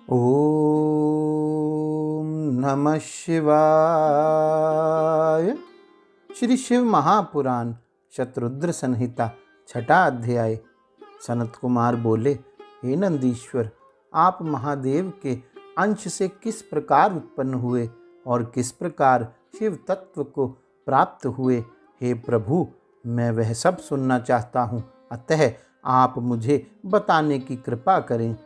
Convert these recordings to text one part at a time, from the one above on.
ओम नमः शिवाय। श्री शिव महापुराण शतरुद्र संहिता छठा अध्याय। सनत कुमार बोले, हे नंदीश्वर, आप महादेव के अंश से किस प्रकार उत्पन्न हुए और किस प्रकार शिव तत्व को प्राप्त हुए? हे प्रभु, मैं वह सब सुनना चाहता हूँ, अतः आप मुझे बताने की कृपा करें।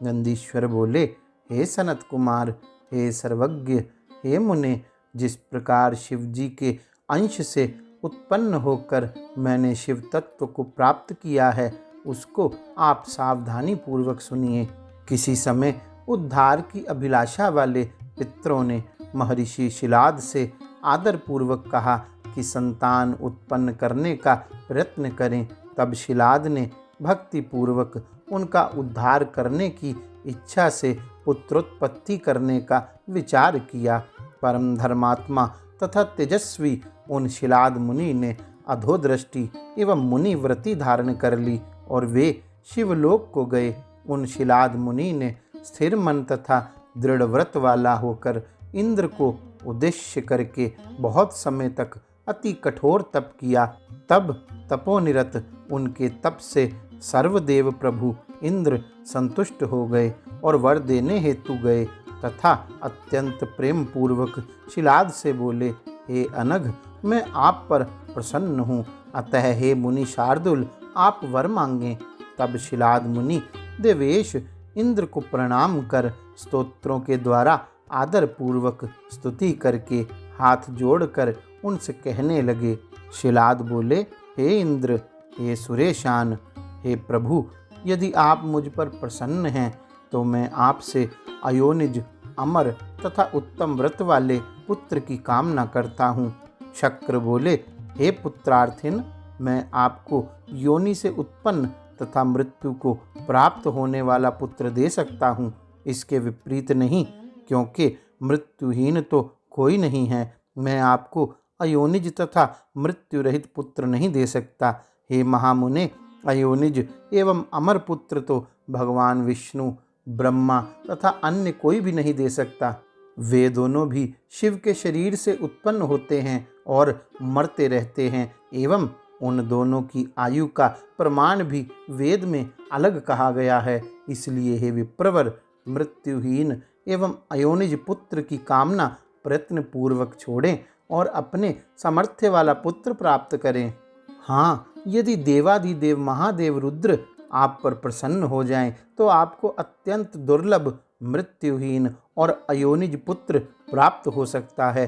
नंदीश्वर बोले, हे सनत कुमार, हे सर्वज्ञ, हे मुने, जिस प्रकार शिव जी के अंश से उत्पन्न होकर मैंने शिव तत्व को प्राप्त किया है, उसको आप सावधानी पूर्वक सुनिए। किसी समय उद्धार की अभिलाषा वाले पितरों ने महर्षि शिलाद से आदर पूर्वक कहा कि संतान उत्पन्न करने का प्रयत्न करें। तब शिलाद ने भक्ति पूर्वक उनका उद्धार करने की इच्छा से पुत्रोत्पत्ति करने का विचार किया। परम धर्मात्मा तथा तेजस्वी उन शिलाद मुनि ने अधोदृष्टि एवं मुनिव्रति धारण कर ली और वे शिवलोक को गए। उन शिलाद मुनि ने स्थिर मन तथा दृढ़ व्रत वाला होकर इंद्र को उद्देश्य करके बहुत समय तक अति कठोर तप किया। तब तपोनिरत उनके तप से सर्वदेव प्रभु इंद्र संतुष्ट हो गए और वर देने हेतु गए तथा अत्यंत प्रेम पूर्वक शिलाद से बोले, हे अनघ, मैं आप पर प्रसन्न हूँ, अतः हे मुनि शार्दुल, आप वर मांगें। तब शिलाद मुनि देवेश इंद्र को प्रणाम कर स्तोत्रों के द्वारा आदर पूर्वक स्तुति करके हाथ जोड़कर उनसे कहने लगे। शिलाद बोले, हे इंद्र, हे सुरेशान, हे प्रभु, यदि आप मुझ पर प्रसन्न हैं तो मैं आपसे अयोनिज, अमर तथा उत्तम व्रत वाले पुत्र की कामना करता हूँ। शक्र बोले, हे पुत्रार्थिन, मैं आपको योनि से उत्पन्न तथा मृत्यु को प्राप्त होने वाला पुत्र दे सकता हूँ, इसके विपरीत नहीं, क्योंकि मृत्युहीन तो कोई नहीं है। मैं आपको अयोनिज तथा मृत्यु रहित पुत्र नहीं दे सकता। हे महामुने, अयोनिज एवं अमर पुत्र तो भगवान विष्णु, ब्रह्मा तथा अन्य कोई भी नहीं दे सकता। वे दोनों भी शिव के शरीर से उत्पन्न होते हैं और मरते रहते हैं, एवं उन दोनों की आयु का प्रमाण भी वेद में अलग कहा गया है। इसलिए हे विप्रवर, मृत्युहीन एवं अयोनिज पुत्र की कामना प्रयत्न पूर्वक छोड़ें और अपने सामर्थ्य वाला पुत्र प्राप्त करें। हाँ, यदि देवाधिदेव महादेव रुद्र आप पर प्रसन्न हो जाएं, तो आपको अत्यंत दुर्लभ मृत्युहीन और अयोनिज पुत्र प्राप्त हो सकता है।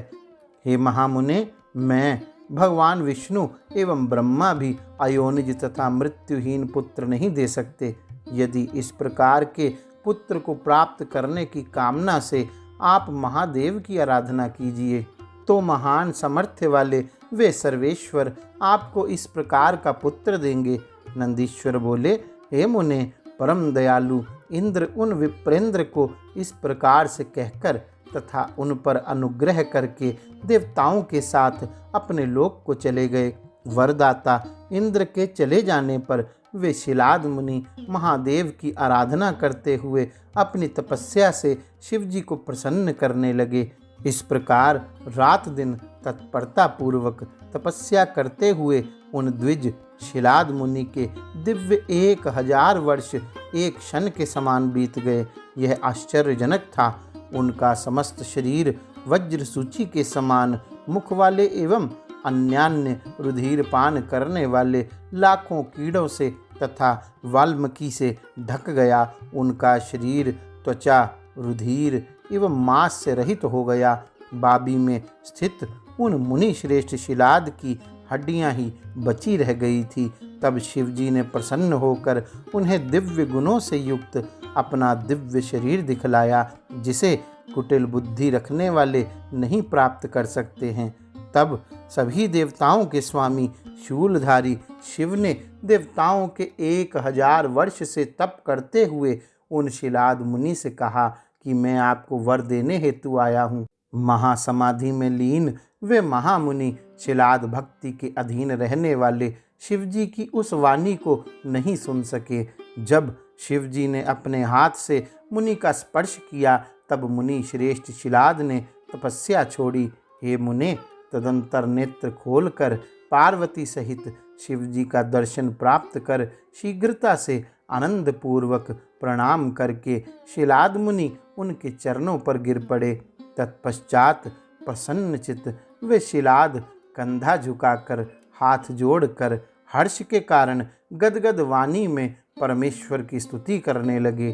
हे महामुने, मैं, भगवान विष्णु एवं ब्रह्मा भी अयोनिज तथा मृत्युहीन पुत्र नहीं दे सकते। यदि इस प्रकार के पुत्र को प्राप्त करने की कामना से आप महादेव की आराधना कीजिए, तो महान सामर्थ्य वाले वे सर्वेश्वर आपको इस प्रकार का पुत्र देंगे। नंदीश्वर बोले, हे मुने, परम दयालु इंद्र उन विप्रेंद्र को इस प्रकार से कहकर तथा उन पर अनुग्रह करके देवताओं के साथ अपने लोक को चले गए। वरदाता इंद्र के चले जाने पर वे शिलाद मुनि महादेव की आराधना करते हुए अपनी तपस्या से शिव जी को प्रसन्न करने लगे। इस प्रकार रात दिन तत्परता पूर्वक तपस्या करते हुए उन द्विज शिलाद मुनि के दिव्य 1000 वर्ष एक क्षण के समान बीत गए। यह आश्चर्यजनक था। उनका समस्त शरीर वज्र सूची के समान मुख वाले एवं अन्यान्य रुधिर पान करने वाले लाखों कीड़ों से तथा वाल्मीकि से ढक गया। उनका शरीर त्वचा, रुधिर एवं मांस से रहित हो गया। बाबी में स्थित उन मुनि श्रेष्ठ शिलाद की हड्डियां ही बची रह गई थी। तब शिवजी ने प्रसन्न होकर उन्हें दिव्य गुणों से युक्त अपना दिव्य शरीर दिखलाया, जिसे कुटिल बुद्धि रखने वाले नहीं प्राप्त कर सकते हैं। तब सभी देवताओं के स्वामी शूलधारी शिव ने देवताओं के 1000 वर्ष से तप करते हुए उन शिलाद मुनि से कहा कि मैं आपको वर देने हेतु आया हूँ। महासमाधि में लीन वे महामुनि शिलाद भक्ति के अधीन रहने वाले शिवजी की उस वाणी को नहीं सुन सके। जब शिव जी ने अपने हाथ से मुनि का स्पर्श किया। तब मुनि श्रेष्ठ शिलाद ने तपस्या छोड़ी। हे मुने, तदंतर नेत्र खोलकर पार्वती सहित शिव जी का दर्शन प्राप्त कर शीघ्रता से आनंद पूर्वक प्रणाम करके शिलाद मुनि उनके चरणों पर गिर पड़े। तत्पश्चात प्रसन्नचित वे शिलाद कंधा झुकाकर हाथ जोड़कर हर्ष के कारण गदगद वाणी में परमेश्वर की स्तुति करने लगे।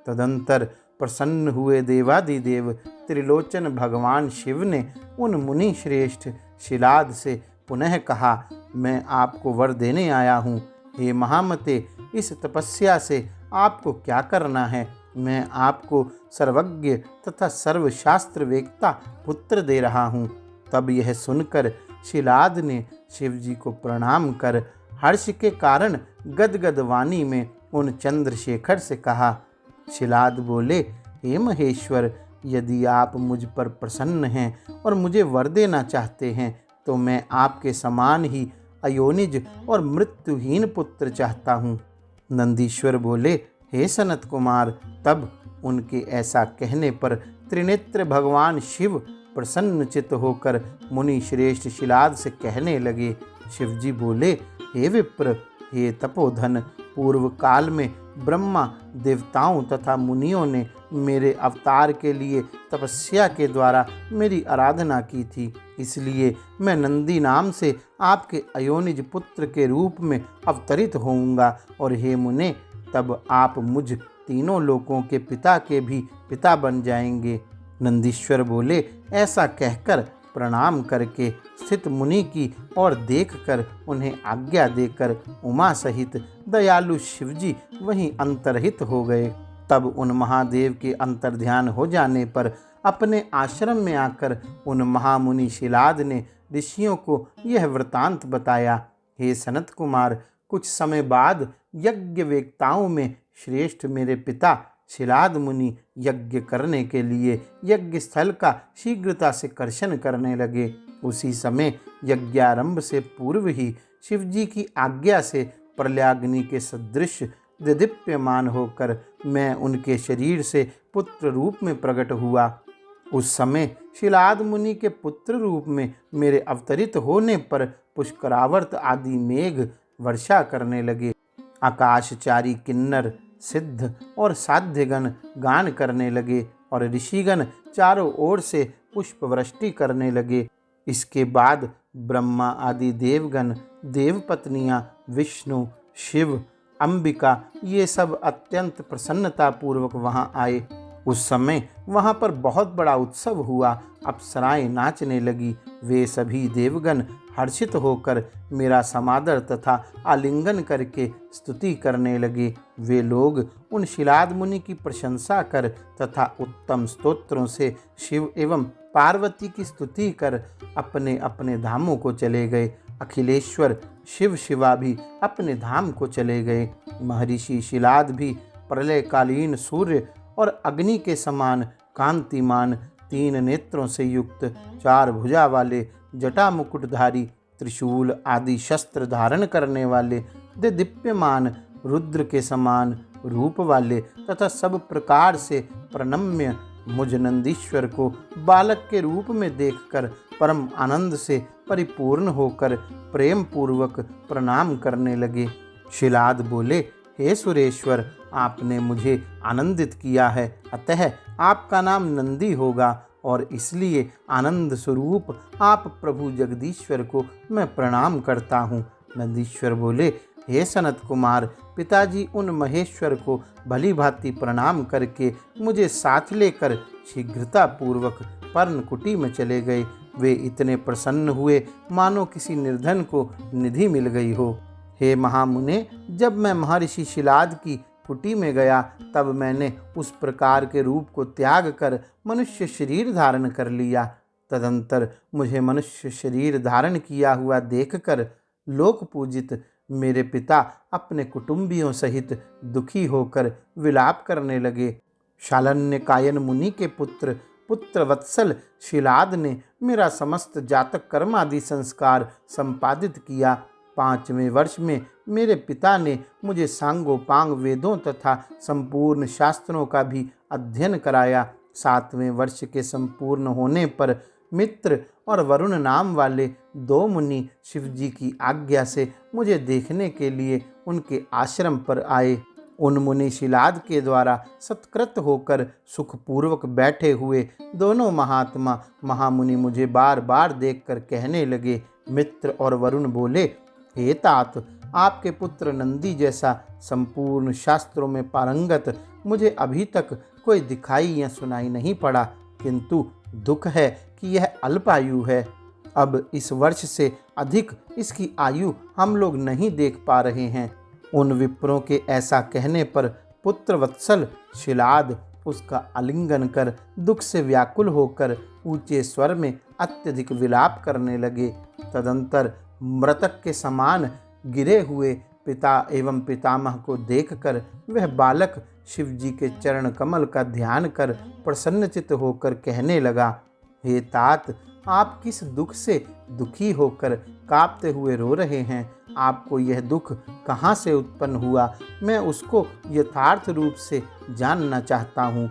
तदंतर प्रसन्न हुए देवादिदेव त्रिलोचन भगवान शिव ने उन मुनि श्रेष्ठ शिलाद से पुनः कहा, मैं आपको वर देने आया हूँ। हे महामते, इस तपस्या से आपको क्या करना है? मैं आपको सर्वज्ञ तथा सर्वशास्त्र वेत्ता पुत्र दे रहा हूँ। तब यह सुनकर शिलाद ने शिव जी को प्रणाम कर हर्ष के कारण गदगद वाणी में उन चंद्रशेखर से कहा। शिलाद बोले, हे महेश्वर, यदि आप मुझ पर प्रसन्न हैं और मुझे वर देना चाहते हैं तो मैं आपके समान ही अयोनिज और मृत्युहीन पुत्र चाहता हूँ। नंदीश्वर बोले, हे सनत कुमार। तब उनके ऐसा कहने पर त्रिनेत्र भगवान शिव प्रसन्नचित्त होकर मुनि श्रेष्ठ शिलाद से कहने लगे। शिवजी बोले, हे विप्र, हे तपोधन, पूर्व काल में ब्रह्मा, देवताओं तथा मुनियों ने मेरे अवतार के लिए तपस्या के द्वारा मेरी आराधना की थी। इसलिए मैं नंदी नाम से आपके अयोनिज पुत्र के रूप में अवतरित होऊंगा। और हे मुने, तब आप मुझ तीनों लोकों के पिता के भी पिता बन जाएंगे। नंदीश्वर बोले, ऐसा कहकर प्रणाम करके स्थित मुनि की ओर देखकर उन्हें आज्ञा देकर उमा सहित दयालु शिवजी वहीं अंतर्हित हो गए। तब उन महादेव के अंतर्ध्यान हो जाने पर अपने आश्रम में आकर उन महामुनि शिलाद ने ऋषियों को यह वृतांत बताया। हे सनत कुमार, कुछ समय बाद यज्ञ वेत्ताओं में श्रेष्ठ मेरे पिता शिलाद मुनि यज्ञ करने के लिए यज्ञ स्थल का शीघ्रता से कर्षण करने लगे। उसी समय यज्ञारंभ से पूर्व ही शिवजी की आज्ञा से प्रलयाग्नि के सदृश दीप्यमान होकर मैं उनके शरीर से पुत्र रूप में प्रकट हुआ। उस समय शिलाद मुनि के पुत्र रूप में मेरे अवतरित होने पर पुष्करावर्त आदि मेघ वर्षा करने लगे। आकाशचारी किन्नर, सिद्ध और साध्यगण गान करने लगे और ऋषिगण चारों ओर से पुष्पवृष्टि करने लगे। इसके बाद ब्रह्मा आदि देवगण, देवपत्नियां, विष्णु, शिव, अंबिका ये सब अत्यंत प्रसन्नता पूर्वक वहां आए। उस समय वहां पर बहुत बड़ा उत्सव हुआ। अप्सराएं नाचने लगी। वे सभी देवगण हर्षित होकर मेरा समादर तथा आलिंगन करके स्तुति करने लगे। वे लोग उन शिलाद मुनि की प्रशंसा कर तथा उत्तम स्तोत्रों से शिव एवं पार्वती की स्तुति कर अपने अपने धामों को चले गए। अखिलेश्वर शिव शिवा भी अपने धाम को चले गए। महर्षि शिलाद भी प्रलयकालीन सूर्य और अग्नि के समान कांतिमान, 3 नेत्रों से युक्त, 4 भुजा वाले, जटा मुकुटधारी, त्रिशूल आदि शस्त्र धारण करने वाले, दीप्यमान रुद्र के समान रूप वाले तथा सब प्रकार से प्रणम्य मुझ नंदीश्वर को बालक के रूप में देखकर परम आनंद से परिपूर्ण होकर प्रेम पूर्वक प्रणाम करने लगे। शिलाद बोले, हे सुरेश्वर, आपने मुझे आनंदित किया है, अतः आपका नाम नंदी होगा और इसलिए आनंद स्वरूप आप प्रभु जगदीश्वर को मैं प्रणाम करता हूँ। नंदीश्वर बोले, हे सनत कुमार, पिताजी उन महेश्वर को भली भांति प्रणाम करके मुझे साथ लेकर शीघ्रता पूर्वक पर्णकुटी में चले गए। वे इतने प्रसन्न हुए मानो किसी निर्धन को निधि मिल गई हो। हे महामुने, जब मैं महर्षि शिलाद की कुटी में गया तब मैंने उस प्रकार के रूप को त्याग कर मनुष्य शरीर धारण कर लिया। तदंतर मुझे मनुष्य शरीर धारण किया हुआ देखकर लोक पूजित मेरे पिता अपने कुटुंबियों सहित दुखी होकर विलाप करने लगे। शालन्य कायन मुनि के पुत्र वत्सल शिलाद ने मेरा समस्त जातक कर्म आदि संस्कार संपादित किया। 5वें वर्ष में मेरे पिता ने मुझे सांगोपांग वेदों तथा संपूर्ण शास्त्रों का भी अध्ययन कराया। 7वें वर्ष के संपूर्ण होने पर मित्र और वरुण नाम वाले 2 मुनि शिवजी की आज्ञा से मुझे देखने के लिए उनके आश्रम पर आए। उन मुनि शिलाद के द्वारा सत्कृत होकर सुखपूर्वक बैठे हुए दोनों महात्मा महामुनि मुझे बार बार देखकर कहने लगे। मित्र और वरुण बोले, हे तात, आपके पुत्र नंदी जैसा संपूर्ण शास्त्रों में पारंगत मुझे अभी तक कोई दिखाई या सुनाई नहीं पड़ा, किंतु दुख है कि यह अल्पायु है। अब इस वर्ष से अधिक इसकी आयु हम लोग नहीं देख पा रहे हैं। उन विप्रों के ऐसा कहने पर पुत्र वत्सल शिलाद उसका आलिंगन कर दुख से व्याकुल होकर ऊंचे स्वर में अत्यधिक विलाप करने लगे। तदंतर मृतक के समान गिरे हुए पिता एवं पितामह को देखकर वह बालक शिवजी के चरण कमल का ध्यान कर प्रसन्नचित्त होकर कहने लगा, हे तात, आप किस दुख से दुखी होकर कांपते हुए रो रहे हैं? आपको यह दुख कहाँ से उत्पन्न हुआ? मैं उसको यथार्थ रूप से जानना चाहता हूँ।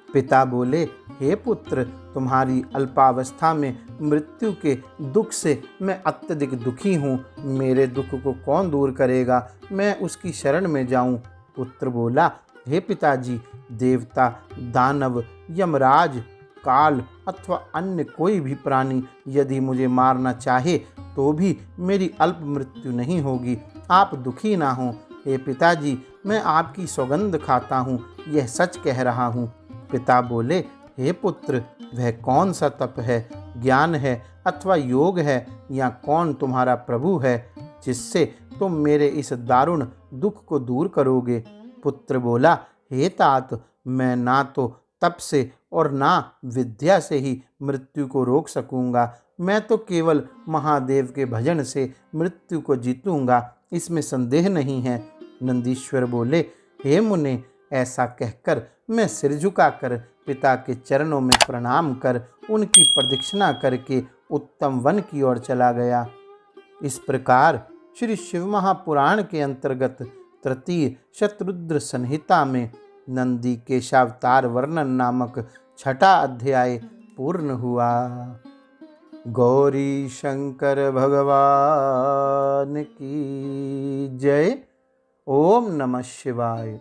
पिता बोले, हे पुत्र, तुम्हारी अल्पावस्था में मृत्यु के दुख से मैं अत्यधिक दुखी हूँ। मेरे दुख को कौन दूर करेगा? मैं उसकी शरण में जाऊँ। पुत्र बोला, हे पिताजी, देवता, दानव, यमराज, काल अथवा अन्य कोई भी प्राणी यदि मुझे मारना चाहे तो भी मेरी अल्प मृत्यु नहीं होगी। आप दुखी ना हों। हे पिताजी, मैं आपकी सौगंध खाता हूँ, यह सच कह रहा हूँ। पिता बोले, हे पुत्र, वह कौन सा तप है, ज्ञान है अथवा योग है, या कौन तुम्हारा प्रभु है जिससे तुम मेरे इस दारुण दुख को दूर करोगे? पुत्र बोला, हे तात, मैं ना तो तप से और ना विद्या से ही मृत्यु को रोक सकूंगा। मैं तो केवल महादेव के भजन से मृत्यु को जीतूंगा, इसमें संदेह नहीं है। नंदीश्वर बोले, हे मुने, ऐसा कहकर मैं सिर झुकाकर पिता के चरणों में प्रणाम कर उनकी प्रदक्षिणा करके उत्तम वन की ओर चला गया। इस प्रकार श्री शिव महापुराण के अंतर्गत तृतीय शतरुद्र संहिता में नंदी केशावतार वर्णन नामक 6ठा अध्याय पूर्ण हुआ। गौरी शंकर भगवान की जय। ओम नमः शिवाय।